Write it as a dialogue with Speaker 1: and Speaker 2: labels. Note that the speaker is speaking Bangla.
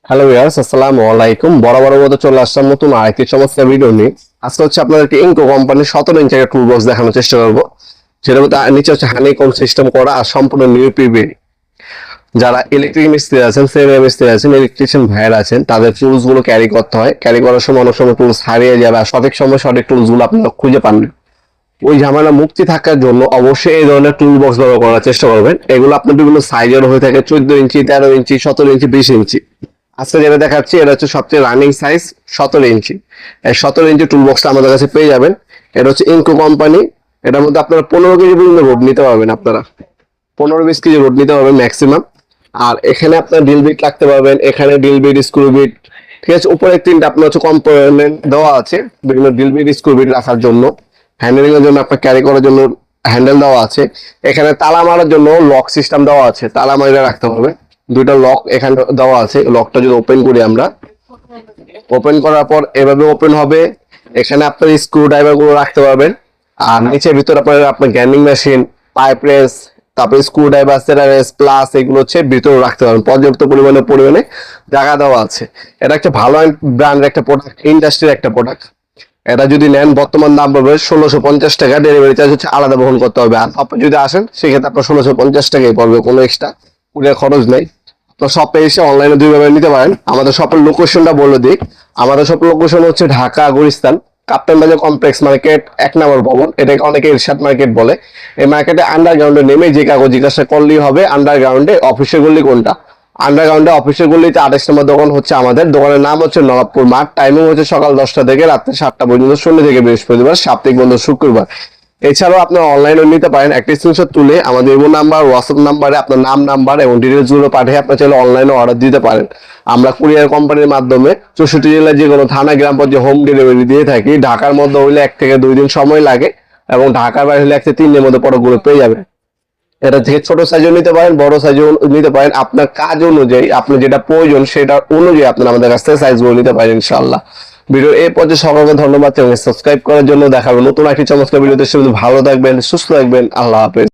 Speaker 1: হ্যালো ভিউয়ার্স, আসসালামু আলাইকুম। বরাবরের মতো চলে আসলাম নতুন আরেকটি চমৎকার ভিডিও নিয়ে। আজকে হচ্ছে আপনাদেরকে ইনকো কোম্পানির 17 ইঞ্চি একটা টুল বক্স দেখানোর চেষ্টা করবো, যেটার মধ্যে নিচে হচ্ছে হানিকম সিস্টেম করা আর সম্পূর্ণ নিউ পিবি। যারা ইলেকট্রিক মিস্ত্রি আছেন, সেমি মিস্ত্রি আছেন, ইলেকট্রিশিয়ান ভাইয়ের আছেন, তাদের টুলস গুলো ক্যারি করতে হয়। ক্যারি করার সময় অনেক সময় টুলস হারিয়ে যাবে আর সঠিক সময় সঠিক টুলস গুলো আপনারা খুঁজে পান না। ওই ঝামেলা মুক্তি থাকার জন্য অবশ্যই এই ধরনের টুল বক্স ব্যবহার করার চেষ্টা করবেন। এগুলো আপনার বিভিন্ন সাইজের হয়ে থাকে, 14 ইঞ্চি, 13 ইঞ্চি, 17 ইঞ্চি, 20 ইঞ্চি। আজকে যেটা দেখাচ্ছি এটা হচ্ছে সবচেয়ে রানিং সাইজ 17 ইঞ্চি। এই 17 ইঞ্চি টুল বক্সটা আমাদের কাছে পেয়ে যাবেন। এটা হচ্ছে ইনকো কোম্পানি। এটার মধ্যে আপনারা 15 কেজি পর্যন্ত রোড নিতে পারবেন। আপনারা 15-20 কেজি রোড নিতে পারবেন ম্যাক্সিমাম। আর এখানে আপনার ড্রিল বিট রাখতে পারবেন, এখানে ড্রিল বিট, স্ক্রু বিট, ঠিক আছে। উপরে তিনটা আপনার হচ্ছে কম্পোনেন্ট দেওয়া আছে বিভিন্ন ড্রিল বিট, স্ক্রু বিট রাখার জন্য। হ্যান্ডেলিং এর জন্য আপনার ক্যারি করার জন্য হ্যান্ডেল দেওয়া আছে। এখানে তালা মারার জন্য লক সিস্টেম দেওয়া আছে, তালা মারিয়ে রাখতে হবে। দুইটা লক এখানে দেওয়া আছে। লকটা যদি ওপেন করি আমরা, ওপেন করার পর এভাবে ওপেন হবে। এখানে আপনার স্ক্রু ড্রাইভার গুলো রাখতে পারবেন। আর নিচের ভিতরে আপনার গ্রাইন্ডিং মেশিন, পাইপ রেস, তারপরে স্ক্রু ড্রাইভার, সেলারেস প্লাস এগুলো হচ্ছে ভিতরে রাখতে পারবেন। পর্যাপ্ত পরিমাণে জায়গা দেওয়া আছে। এটা একটা ভালো ব্র্যান্ডের একটা প্রোডাক্ট, ইন্ডাস্ট্রির একটা প্রোডাক্ট। এটা যদি নেন বর্তমান দাম পড়বে 1650 টাকা। ডেলিভারি চার্জ হচ্ছে আলাদা বহন করতে হবে। আর আপনি যদি আসেন সেক্ষেত্রে আপনার 1650 টাকাই পড়বে, কোনো এক্সট্রা কুরিয়ার খরচ নেই। তো শপে এসে অনলাইনে দুইভাবে নিতে পারেন। আমাদের শপের লোকেশনটা বলে দিই। আমাদের শপের লোকেশন হচ্ছে ঢাকা গুলিস্তান কাপ্তান বাজার কমপ্লেক্স মার্কেট 1 নম্বর ভবন। এটাকে অনেকে ইরশাদ মার্কেট বলে। এই মার্কেটে আন্ডারগ্রাউন্ডে নেমে যে কাগজ জিজ্ঞাসা করলেই হবে আন্ডারগ্রাউন্ডে অফিসের গলি কোনটা। আন্ডারগ্রাউন্ডে অফিসের গলিতে 28 নম্বর দোকান হচ্ছে আমাদের। দোকানের নাম হচ্ছে নবাবপুর মাঠ। টাইমিং হচ্ছে সকাল 10টা থেকে রাত্রে 7টা পর্যন্ত, শনি থেকে বৃহস্পতিবার, সাপ্তাহিক বন্ধ শুক্রবার। এছাড়াও আপনারা অনলাইনে নিতে পারেন। একটা স্ক্রিনশট তুলে আমাদের ইমো নাম্বার, হোয়াটসঅ্যাপ নাম্বারে আপনার নাম, নাম্বার এবং ডিটেলস গুলো পাঠিয়ে আপনার চাইলে অনলাইনে অর্ডার দিতে পারেন। আমরা কুরিয়ার কোম্পানির মাধ্যমে 64 জেলার যে কোনো থানা, গ্রাম পর্যায়ে হোম ডেলিভারি দিয়ে থাকি। ঢাকার মধ্যে হইলে 1 থেকে 2 দিন সময় লাগে এবং ঢাকার বাইরে হলে 1 থেকে 3 দিনের মধ্যে প্রোডাক্টগুলো পেয়ে যাবে। এটা থেকে ছোট সাইজও নিতে পারেন, বড় সাইজও নিতে পারেন। আপনার কাজ অনুযায়ী আপনি যেটা প্রয়োজন সেটা অনুযায়ী আপনারা আমাদের কাছ থেকে সাইজগুলো নিতে পারেন ইনশাআল্লাহ। ভিডিও এই পর্যায়ে সকলকে ধন্যবাদ এবং সাবস্ক্রাইব করার জন্য। দেখাবো নতুন একটি চমৎকার ভিডিওতে। সে ভালো থাকবেন, সুস্থ থাকবেন। আল্লাহ হাফেজ।